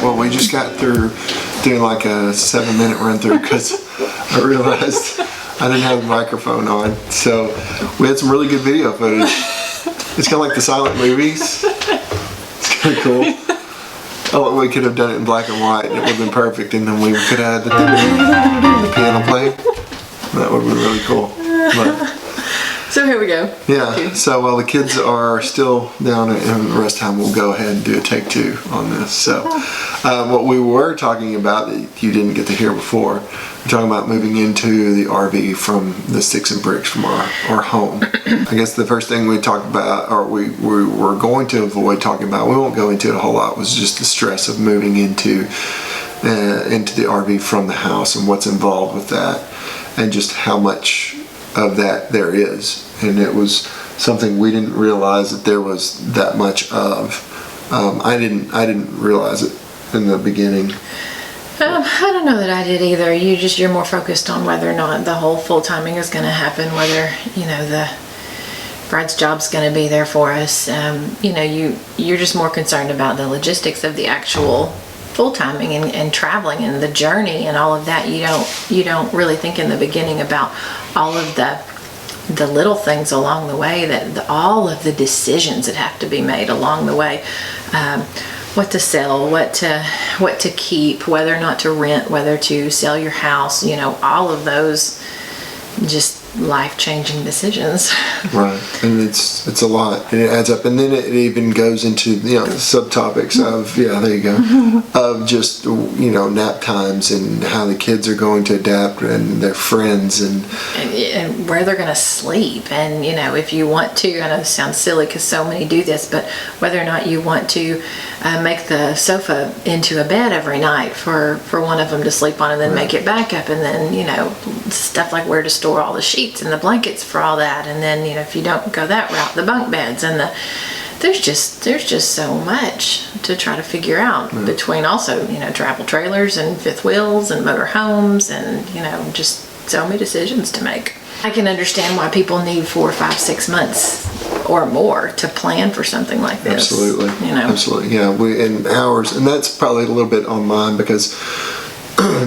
Well, we just got through doing like a 7-minute run through because I realized I didn't have the microphone on. So we had some really good video footage. It's kind of like the silent movies. It's kind of cool. Oh, we could have done it in black and white. It would have been perfect, and then we could have had the piano playing. That would be really cool. But, so here we go. Yeah, so while the kids are still down and the rest of the time, we'll go ahead and do a take 2 on this. So what we were talking about that you didn't get to hear before, we're talking about moving into the RV from the sticks and bricks from our home. I guess the first thing we talked about, or we were going to avoid talking about, we won't go into it a whole lot, was just the stress of moving into the RV from the house and what's involved with that, and just how much of that there is. And it was something we didn't realize that there was that much of. I didn't realize it in the beginning. I don't know that I did either. You're more focused on whether or not the whole full timing is going to happen, whether the Brad's job's going to be there for us. You're just more concerned about the logistics of the actual full timing and traveling and the journey and all of that. You don't really think in the beginning about all of the little things along the way, all of the decisions that have to be made along the way. What to sell, what to keep, whether or not to rent, whether to sell your house, all of those just life-changing decisions. Right, and it's a lot, and it adds up, and then it even goes into subtopics of there you go, of just nap times and how the kids are going to adapt and their friends and where they're going to sleep, and if you want to, I know this sounds silly because so many do this, but whether or not you want to make the sofa into a bed every night for one of them to sleep on, and then make it back up, and then stuff like where to store all the sheets and the blankets for all that, and then if you don't go that route, the bunk beds and there's just so much to try to figure out between also travel trailers and fifth wheels and motor homes and just so many decisions to make. I can understand why people need 4, 5, 6 months or more to plan for something like this. Absolutely. Absolutely. Yeah, and hours, and that's probably a little bit on mine because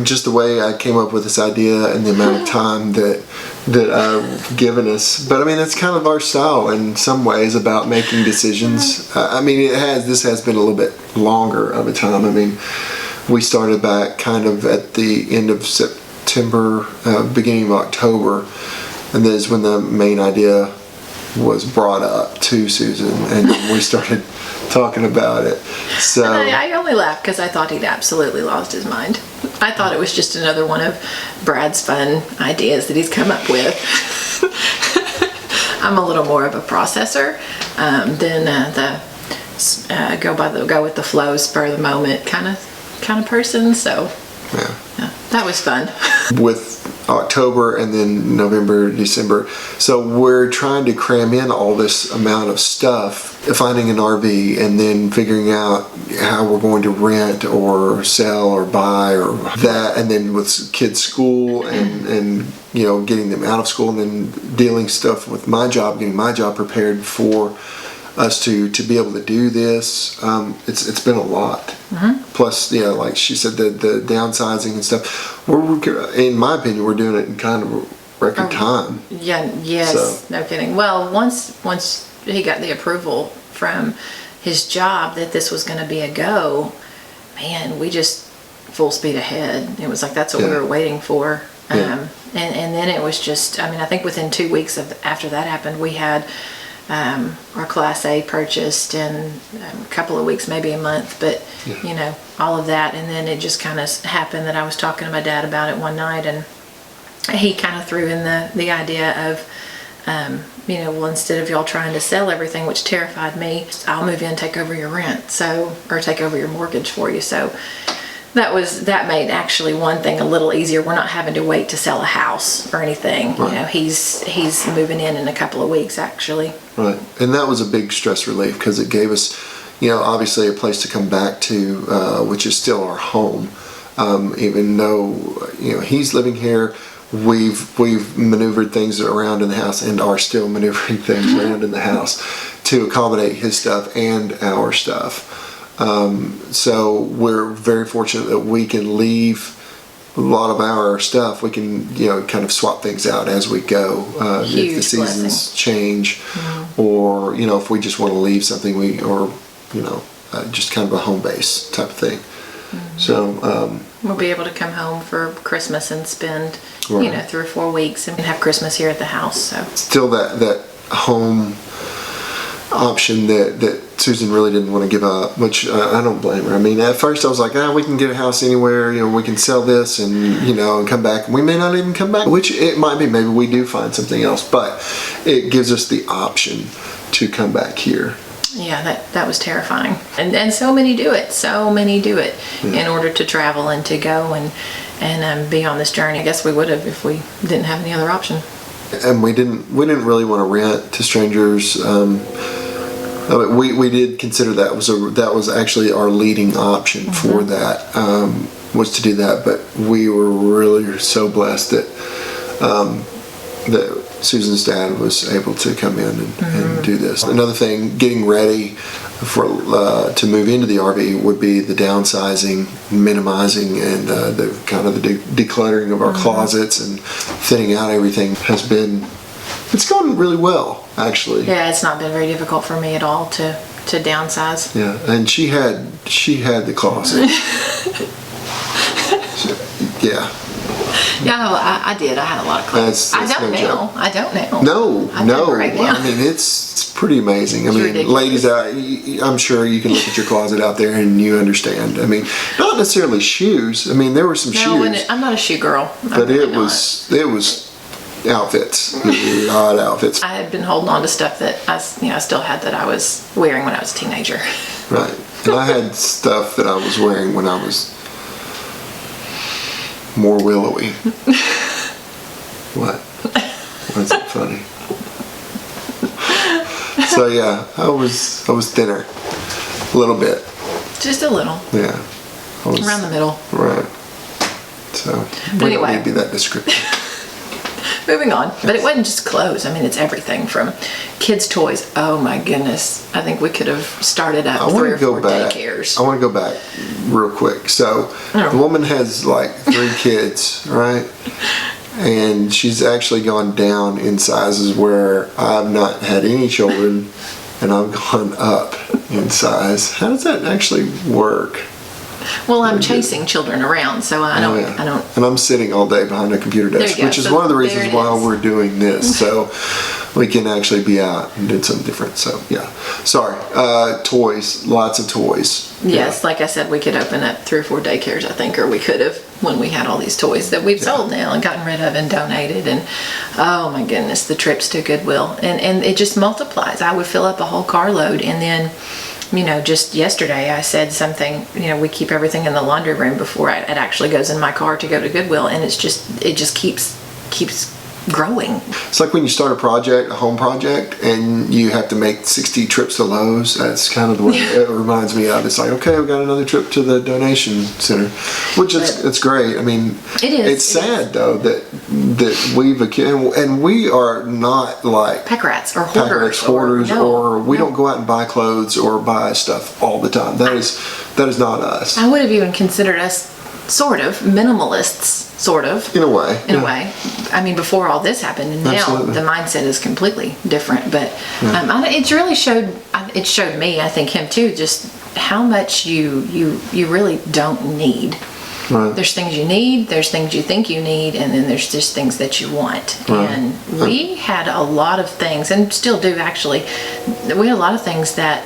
just the way I came up with this idea and the amount of time that I've given us. But I mean, it's kind of our style in some ways about making decisions. This has been a little bit longer of a time. I mean, we started back kind of at the end of September, beginning of October, and that is when the main idea was brought up to Susan, and we started talking about it. So I only laughed because I thought he'd absolutely lost his mind. I thought it was just another one of Brad's fun ideas that he's come up with. I'm a little more of a processor than the go with the flow, spur of the moment kind of person. So yeah, that was fun. With October and then November, December. So we're trying to cram in all this amount of stuff, finding an RV and then figuring out how we're going to rent or sell or buy or that, and then with kids' school and getting them out of school, and then dealing stuff with my job, getting my job prepared for us to be able to do this. It's been a lot. Mm-hmm. Plus, like she said, the downsizing and stuff. In my opinion, we're doing it in kind of record time. Yeah. Yes. So. No kidding. Well, once he got the approval from his job that this was going to be a go, man, we just full speed ahead. It was like that's what we were waiting for. And then it was just. I think within 2 weeks after that happened, we had. Our Class A purchased in a couple of weeks, maybe a month, but all of that, and then it just kind of happened that I was talking to my dad about it one night, and he kind of threw in the idea of well, instead of y'all trying to sell everything, which terrified me, I'll move in, take over your rent, or take over your mortgage for you. So that made actually one thing a little easier. We're not having to wait to sell a house or anything. Right. He's moving in a couple of weeks actually. Right, and that was a big stress relief because it gave us, obviously a place to come back to, which is still our home. Even though he's living here, we've maneuvered things around in the house and are still maneuvering things around in the house to accommodate his stuff and our stuff. So we're very fortunate that we can leave a lot of our stuff. We can, kind of swap things out as we go. If the seasons change, or, if we just want to leave something, just kind of a home base type of thing. So we'll be able to come home for Christmas and spend, 3 or 4 weeks and have Christmas here at the house. So still that home option that Susan really didn't want to give up, which I don't blame her. I mean, at first I was like, we can get a house anywhere, we can sell this and, and come back. We may not even come back, which it might be. Maybe we do find something else, but it gives us the option to come back here. Yeah, that was terrifying. And so many do it. So many do it in order to travel and to go and be on this journey. I guess we would have if we didn't have any other option. And we didn't really want to rent to strangers. We did consider that was actually our leading option for that, was to do that. But we were really so blessed that Susan's dad was able to come in and do this. Another thing, getting ready to move into the RV would be the downsizing, minimizing, and the decluttering of our closets and thinning out everything it's gone really well, actually. Yeah, it's not been very difficult for me at all to downsize. Yeah, and she had the closet. Yeah. Yeah, I did. I had a lot of clothes. I don't now. I don't now. No. Right now. I mean, it's pretty amazing. I mean, ridiculous. Ladies, I'm sure you can look at your closet out there and you understand. I mean, not necessarily shoes. I mean, there were some shoes. I'm not a shoe girl. But it was outfits, odd outfits. I had been holding on to stuff that I still had that I was wearing when I was a teenager. Right. And I had stuff that I was wearing when I was more willowy. What? Why is it funny? So yeah, I was thinner, a little bit. Just a little. Yeah. Around the middle. Right. So we don't need to be that descriptive. Moving on. But it wasn't just clothes. I mean, it's everything from kids' toys. Oh my goodness. I think we could have started up 3 or 4 daycares. I want to go back real quick. So the woman has like 3 kids, right? And she's actually gone down in sizes where I've not had any children and I've gone up in size. How does that actually work? Well, I'm chasing children around, so I don't. And I'm sitting all day behind a computer desk, which is one of the reasons why we're doing this. So we can actually be out and do something different. So yeah, sorry. Toys, lots of toys. Yes, like I said, we could open up 3 or 4 daycares, I think, or we could have when we had all these toys that we've sold now and gotten rid of and donated. And oh my goodness, the trips to Goodwill, and it just multiplies. I would fill up a whole carload, and then, just yesterday I said something, we keep everything in the laundry room before it actually goes in my car to go to Goodwill, and it just keeps growing. It's like when you start a home project, and you have to make 60 trips to Lowe's. That's kind of the way it reminds me of. It's like, okay, we got another trip to the donation center, which it's great. I mean, it is. It's sad though that we've and we are not like pack rats or hoarders, or we don't go out and buy clothes or buy stuff all the time. That is not us. I would have even considered us sort of minimalists. Sort of. In a way. In a way. I mean, before all this happened, and now the mindset is completely different. But it really showed me, I think him too, just how much you really don't need. Right. There's things you need, there's things you think you need, and then there's just things that you want. Right. And we had a lot of things, and still do actually, we had a lot of things that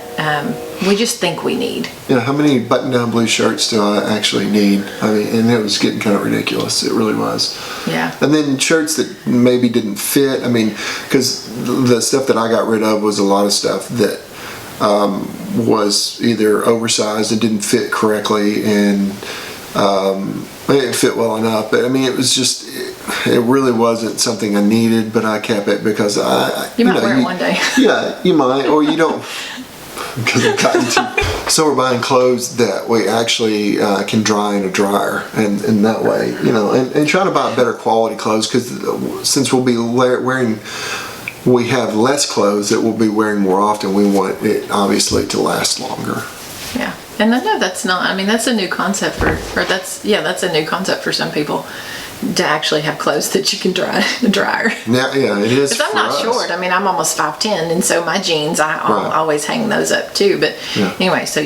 we just think we need. Yeah, how many button-down blue shirts do I actually need? I mean, and it was getting kind of ridiculous. It really was. Yeah. And then shirts that maybe didn't fit. I mean, because the stuff that I got rid of was a lot of stuff that was either oversized and didn't fit correctly, and it didn't fit well enough. But I mean, it was just, it really wasn't something I needed, but I kept it because you might wear it one day. Yeah, you might, or you don't. Because I've gotten to. So we're buying clothes that we actually can dry in a dryer, and that way, and trying to buy better quality clothes, because since we'll be we have less clothes that we'll be wearing more often, we want it obviously to last longer. Yeah. And no, that's not, I mean, that's a new concept that's a new concept for some people, to actually have clothes that you can dry in the dryer. Yeah, it is. Because I'm not short. I mean, I'm almost 5'10", and so my jeans, I'll always hang those up too. But anyway, so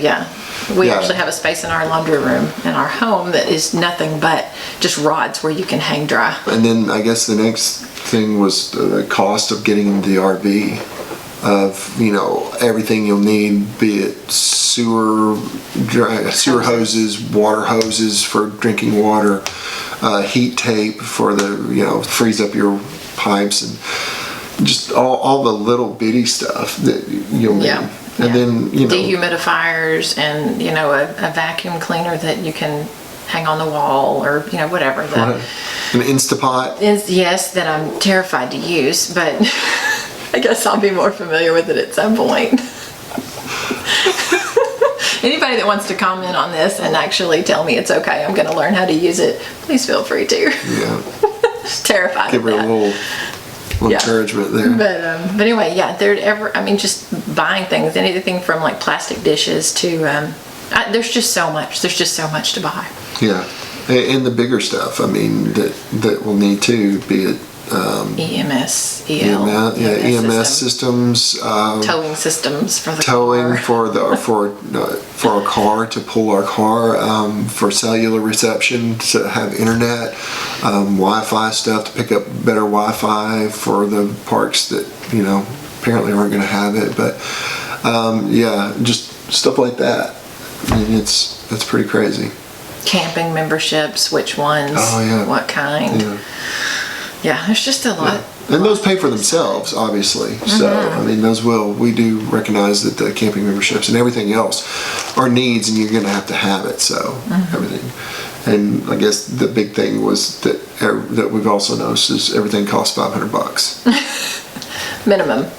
we actually have a space in our laundry room in our home that is nothing but just rods where you can hang dry. And then I guess the next thing was the cost of getting the RV. Of everything you'll need, be it sewer hoses, water hoses for drinking water, heat tape for the freeze up your pipes, and just all the little bitty stuff that you'll need. And then dehumidifiers and a vacuum cleaner that you can hang on the wall, or whatever. An Instapot. Yes, that I'm terrified to use, but I guess I'll be more familiar with it at some point. Anybody that wants to comment on this and actually tell me it's okay, I'm going to learn how to use it, please feel free to. Yeah. Terrified. Give her a little encouragement there. But anyway, just buying things, anything from like plastic dishes to, there's just so much. There's just so much to buy. Yeah. And the bigger stuff, that we'll need to, be it EMS systems, towing systems for the towing car. for our car, to pull our car, for cellular reception, to have internet, Wi-Fi stuff, to pick up better Wi-Fi for the parks that apparently aren't going to have it, but just stuff like that. I mean, it's pretty crazy. Camping memberships, which ones, what kind. Yeah, there's just a lot. And those pay for themselves, obviously. So, we do recognize that the camping memberships and everything else are needs, and you're going to have it. So, everything. And I guess the big thing was that we've also noticed is everything costs $500. Minimum,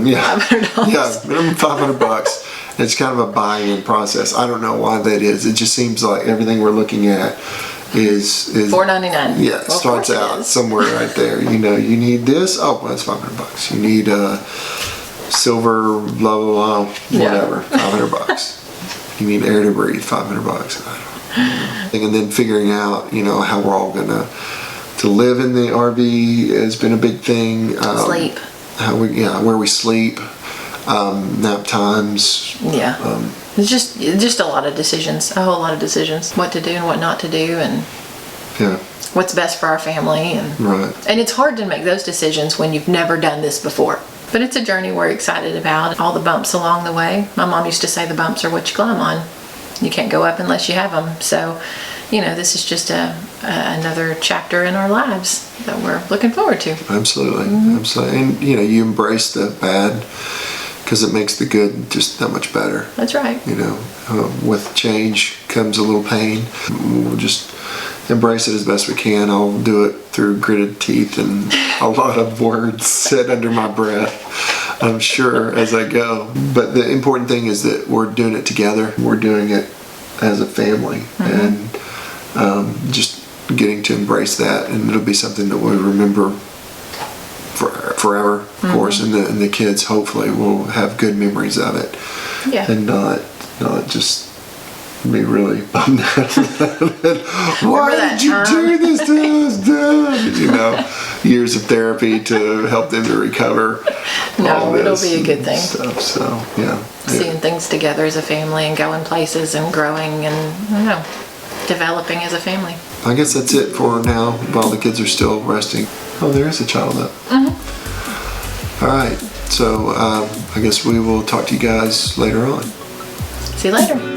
yeah. $500. Yeah, minimum $500. It's kind of a buy-in process. I don't know why that is. It just seems like everything we're looking at is $4.99. Yeah, it starts out somewhere right there. You need this. Oh, well, that's $500. You need a silver, blah blah blah, whatever. $500. You need air to breathe. $500. I don't know. And then figuring out, how we're all gonna to live in the RV has been a big thing. Sleep. Where we sleep. Nap times. It's just a lot of decisions, a whole lot of decisions, what to do and what not to do, and what's best for our family, and it's hard to make those decisions when you've never done this before. But it's a journey we're excited about. All the bumps along the way. My mom used to say the bumps are what you climb on. You can't go up unless you have them. So, this is just another chapter in our lives that we're looking forward to. Absolutely, absolutely, and you embrace the bad, because it makes the good just that much better. That's right. With change comes a little pain. We'll just embrace it as best we can. I'll do it through gritted teeth and a lot of words said under my breath, I'm sure, as I go. But the important thing is that we're doing it together. We're doing it as a family, and just getting to embrace that, and it'll be something that we'll remember forever, of course, and the kids hopefully will have good memories of it, and not just be really bummed out. Why did you do this to us, Dad? Years of therapy to help them to recover. No, it'll be a good thing. Stuff, so seeing things together as a family and going places and growing and developing as a family. I guess that's it for now while the kids are still resting. Oh, there is a child up. All right, so I guess we will talk to you guys later on. See you later.